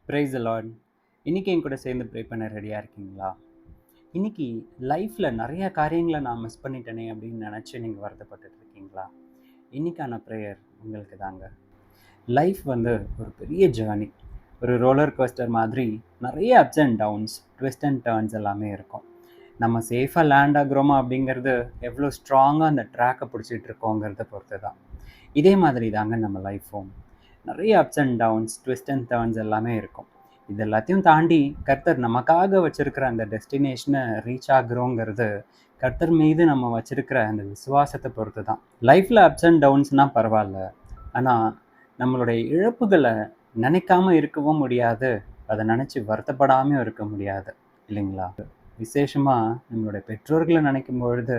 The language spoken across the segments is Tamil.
Praise the Lord. இன்னைக்கு என் கூட சேர்ந்து ப்ரே பண்ண ரெடியாக இருக்கீங்களா? இன்னைக்கு லைஃப்பில் நிறைய காரியங்களை நான் மிஸ் பண்ணிட்டேனே அப்படின்னு நினச்சி நீங்கள் வருத்தப்பட்டுட்டு இருக்கீங்களா? இன்னைக்கான ப்ரேயர் உங்களுக்கு தாங்க. லைஃப் வந்து ஒரு பெரிய ஜேர்னி, ஒரு ரோலர் கோஸ்டர் மாதிரி நிறைய ups and downs, twist and turns எல்லாமே இருக்கும். நம்ம சேஃபாக லேண்ட் ஆகுறோமா அப்படிங்கிறது எவ்வளோ ஸ்ட்ராங்காக அந்த ட்ராக்கை பிடிச்சிட்டு இருக்கோங்கிறத பொறுத்து தான். இதே மாதிரி தாங்க நம்ம லைஃப்பும். நிறைய ups and downs, twist and turns எல்லாமே இருக்கும். இது எல்லாத்தையும் தாண்டி கர்த்தர் நமக்காக வச்சிருக்கிற அந்த டெஸ்டினேஷனை ரீச் ஆகுறோங்கிறது கர்த்தர் மீது நம்ம வச்சிருக்கிற அந்த விசுவாசத்தை பொறுத்து தான். லைஃப்பில் அப்ஸ் அண்ட் டவுன்ஸ்னால் பரவாயில்ல, ஆனால் நம்மளுடைய இழப்புகளை நினைக்காம இருக்கவும் முடியாது, அதை நினச்சி வருத்தப்படாமல் இருக்க முடியாது இல்லைங்களா? விசேஷமாக நம்மளுடைய பெற்றோர்களை நினைக்கும் பொழுது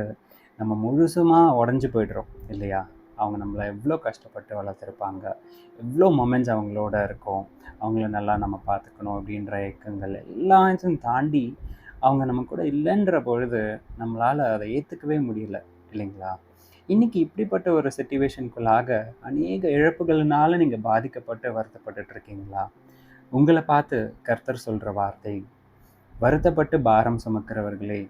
நம்ம முழுசுமாக உடஞ்சி போய்ட்றோம் இல்லையா? அவங்க நம்மளை எவ்வளோ கஷ்டப்பட்டு வளர்த்துருப்பாங்க, எவ்வளோ மொமெண்ட்ஸ் அவங்களோட இருக்கும், அவங்கள நல்லா நம்ம பார்த்துக்கணும் அப்படின்ற ஏக்கங்கள் எல்லாத்தையும் தாண்டி அவங்க நம்ம கூட இல்லைன்ற பொழுது நம்மளால் அதை ஏற்றுக்கவே முடியல இல்லைங்களா? இன்றைக்கி இப்படிப்பட்ட ஒரு சிச்சுவேஷனுக்குள்ளாக அநேக இழப்புகள்னால நீங்கள் பாதிக்கப்பட்டு வருத்தப்பட்டுட்ருக்கீங்களா? உங்களை பார்த்து கர்த்தர் சொல்கிற வார்த்தை, வருத்தப்பட்டு பாரம் சுமக்கிறவர்களே,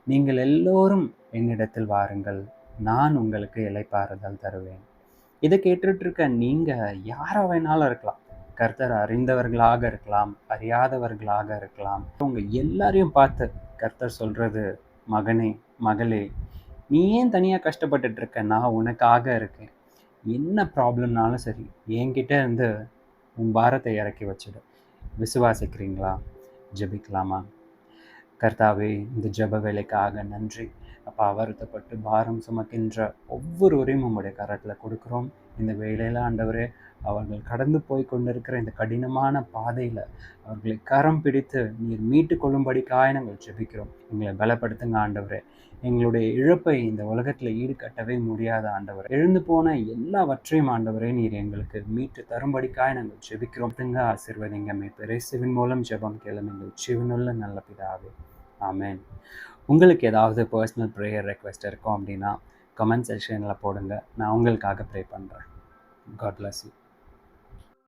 நீங்கள் எல்லோரும் என்னிடத்தில் வாருங்கள், நான் உங்களுக்கு இளைப்பாறுதல் தருவேன். இதை கேட்டுட்ருக்க நீங்கள் யாரை வேணாலும் இருக்கலாம். கர்த்தர் அறிந்தவர்களாக இருக்கலாம், அறியாதவர்களாக இருக்கலாம். உங்க எல்லாரையும் பார்த்து கர்த்தர் சொல்கிறது, மகனே மகளே, நீ ஏன் தனியாக கஷ்டப்பட்டுட்டு இருக்க? நான் உனக்காக இருக்கேன். என்ன ப்ராப்ளம்னாலும் சரி, என்கிட்ட இருந்து உன் பாரத்தை இறக்கி வச்சிடு. விசுவாசிக்கிறீங்களா? ஜெபிக்கலாமா? கர்த்தாவே, இந்த ஜெப வேலைக்காக நன்றி அப்பா. வருத்தப்பட்டு பாரம் சுமக்கின்ற ஒவ்வொருவரையும் உங்களுடைய கரத்தில் கொடுக்குறோம். இந்த வேலையில் ஆண்டவரே, அவர்கள் கடந்து போய் கொண்டிருக்கிற இந்த கடினமான பாதையில் அவர்களை கரம் பிடித்து நீர் மீட்டு கொள்ளும்படிக்காக நாங்கள் ஜெபிக்கிறோம். எங்களை பலப்படுத்துங்க ஆண்டவரே. எங்களுடைய இழப்பை இந்த உலகத்தில் ஈடுகட்டவே முடியாத ஆண்டவர், எழுந்து போன எல்லாவற்றையும் ஆண்டவரே நீர் எங்களுக்கு மீட்டு தரும்படிக்காக நாங்கள் ஜெபிக்கிறோம். ஆசீர்வதிங்க. இயேசுவின் மூலம் ஜெபம் கேளும் எங்கள் ஜீவனுள்ள நல்ல பிதாவே, ஆமென். உங்களுக்கு ஏதாவது பர்சனல் ப்ரேயர் ரெக்வெஸ்ட் இருக்கும் அப்படின்னா கமெண்ட் செக்ஷனில் போடுங்க. நான் உங்களுக்காக ப்ரே பண்ணுறேன். God bless you.